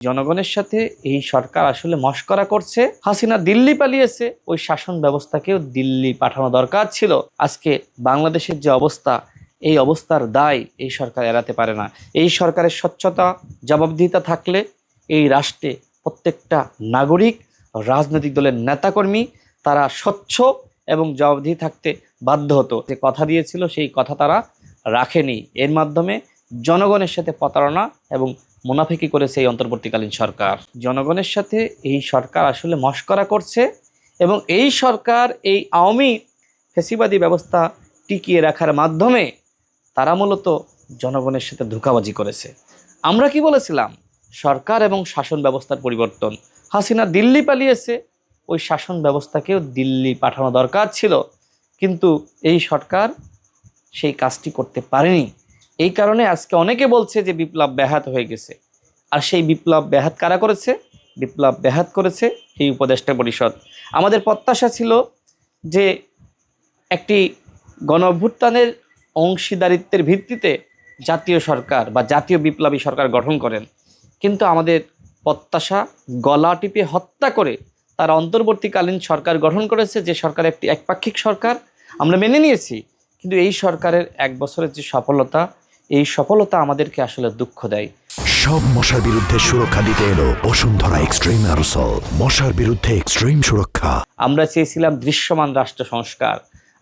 জনগণের সাথে এই সরকার আসলে মশকরা করছে। হাসিনা দিল্লি পালিয়েছে, ওই শাসন ব্যবস্থাকেও দিল্লি পাঠানো দরকার ছিল। আজকে বাংলাদেশের যে অবস্থা, এই অবস্থার দায় এই সরকার এড়াতে পারে না। এই সরকারের স্বচ্ছতা, জবাবদিহিতা থাকলে এই রাষ্ট্রে প্রত্যেকটা নাগরিক, রাজনৈতিক দলের নেতাকর্মী তারা স্বচ্ছ এবং জবাবদিহি থাকতে বাধ্য হতো। যে কথা দিয়েছিল সেই কথা তারা রাখেনি। এর মাধ্যমে জনগণের সাথে প্রতারণা এবং মুনাফিকি করেছে এই অন্তর্বর্তীকালীন সরকার। জনগণের সাথে এই সরকার আসলে মশকরা করছে এবং এই সরকার এই আওয়ামী ফ্যাসিবাদী ব্যবস্থা টিকিয়ে রাখার মাধ্যমে তারা মূলত জনগণের সাথে ধোঁকাবাজি করেছে। আমরা কি বলেছিলাম? সরকার এবং শাসন ব্যবস্থার পরিবর্তন। হাসিনা দিল্লি পালিয়েছে, ওই শাসন ব্যবস্থাকেও দিল্লি পাঠানো দরকার ছিল, কিন্তু এই সরকার সেই কাজটি করতে পারেনি। এই কারণে আজকে অনেকে বলছে যে বিপ্লব ব্যাহত হয়ে গেছে। আর সেই বিপ্লব ব্যাহত কারা করেছে? বিপ্লব ব্যাহত করেছে এই উপদেষ্টা পরিষদ। আমাদের প্রত্যাশা ছিল যে একটি গণঅভ্যুত্থানের অংশীদারিত্বের ভিত্তিতে জাতীয় সরকার বা জাতীয় বিপ্লবী সরকার গঠন করেন, কিন্তু আমাদের প্রত্যাশা গলা টিপে হত্যা করে তারা অন্তর্বর্তীকালীন সরকার গঠন করেছে, যে সরকার একটি একপাক্ষিক সরকার। আমরা মেনে নিয়েছি, কিন্তু এই সরকারের এক বছরের যে সফলতা, এই সফলতা আমাদেরকে আসলে দুঃখ দেয়। সব মশার বিরুদ্ধে সুরক্ষা দিতে এলো বসুন্ধরা এক্সট্রিম অ্যারোসল, মশার বিরুদ্ধে এক্সট্রিম সুরক্ষা। আমরা চেয়েছিলাম দৃশ্যমান রাষ্ট্র সংস্কার,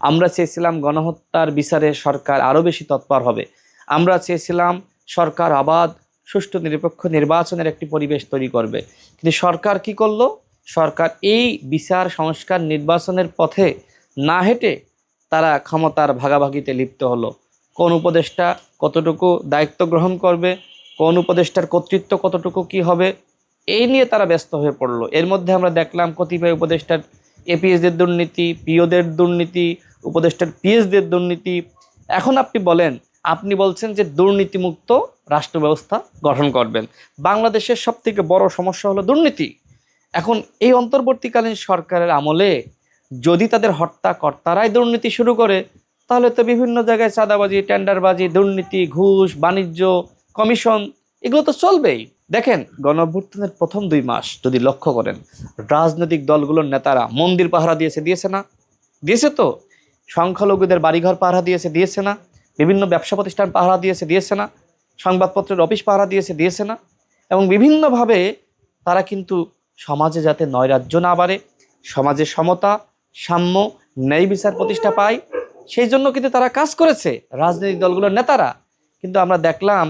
আমরা চেয়েছিলাম গণহত্যার বিচারে সরকার আরও বেশি তৎপর হবে, আমরা চেয়েছিলাম সরকার অবাধ সুষ্ঠু নিরপেক্ষ নির্বাচনের একটি পরিবেশ তৈরি করবে। কিন্তু সরকার কি করলো? সরকার এই বিচার সংস্কার নির্বাচনের পথে না হেঁটে তারা ক্ষমতার ভাগাভাগিতে লিপ্ত হলো। কোন উপদেষ্টা কতটুকু দায়িত্ব গ্রহণ করবে, কোন উপদেষ্টার কর্তৃত্ব কতটুকু কি হবে, এই নিয়ে তারা ব্যস্ত হয়ে পড়লো। এর মধ্যে আমরা দেখলাম কতিপয় উপদেষ্টার এপিএসদের দুর্নীতি, পিওদের দুর্নীতি, উপদেষ্টার পিএসদের দুর্নীতি। এখন আপনি বলেন, আপনি বলছেন যে দুর্নীতিমুক্ত রাষ্ট্র ব্যবস্থা গঠন করবেন। বাংলাদেশের সবথেকে বড় সমস্যা হলো দুর্নীতি। এখন এই অন্তর্বর্তীকালীন সরকারের আমলে যদি তাদের হর্তাকর্তারাই দুর্নীতি শুরু করে, তাহলে তো বিভিন্ন জায়গায় চাঁদাবাজি, টেন্ডারবাজি, দুর্নীতি, ঘুষ, বাণিজ্য, কমিশন, এগুলো তো চলবেই। দেখেন, গণঅভ্যুত্থানের প্রথম 2 মাস যদি লক্ষ্য করেন, রাজনৈতিক দলগুলোর নেতারা মন্দির পাহারা দিয়েছে না? দিয়েছে তো। সংখ্যালঘুদের বাড়িঘর পাহারা দিয়েছে না? বিভিন্ন ব্যবসা প্রতিষ্ঠান পাহারা দিয়েছে না? সংবাদপত্রের অফিস পাহারা দিয়েছে না? এবং বিভিন্নভাবে তারা কিন্তু সমাজে যাতে নৈরাজ্য না বাড়ে, সমাজে সমতা, সাম্য, ন্যায় বিচার প্রতিষ্ঠা পায়, সেই জন্য কিন্তু তারা কাজ করেছে রাজনৈতিক দলগুলোর নেতারা। কিন্তু আমরা দেখলাম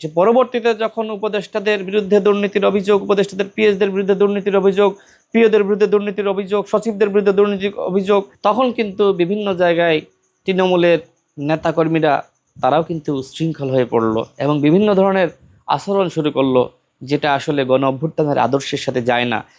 যে পরবর্তীতে যখন উপদেষ্টাদের বিরুদ্ধে দুর্নীতির অভিযোগ, উপদেষ্টাদের পিএসদের বিরুদ্ধে দুর্নীতির অভিযোগ, পিওদের বিরুদ্ধে দুর্নীতির অভিযোগ, সচিবদের বিরুদ্ধে দুর্নীতির অভিযোগ, তখন কিন্তু বিভিন্ন জায়গায় তৃণমূলের নেতাকর্মীরা তারাও কিন্তু উচ্ছৃঙ্খল হয়ে পড়লো এবং বিভিন্ন ধরনের আচরণ শুরু করলো, যেটা আসলে গণ অভ্যুত্থানের আদর্শের সাথে যায় না।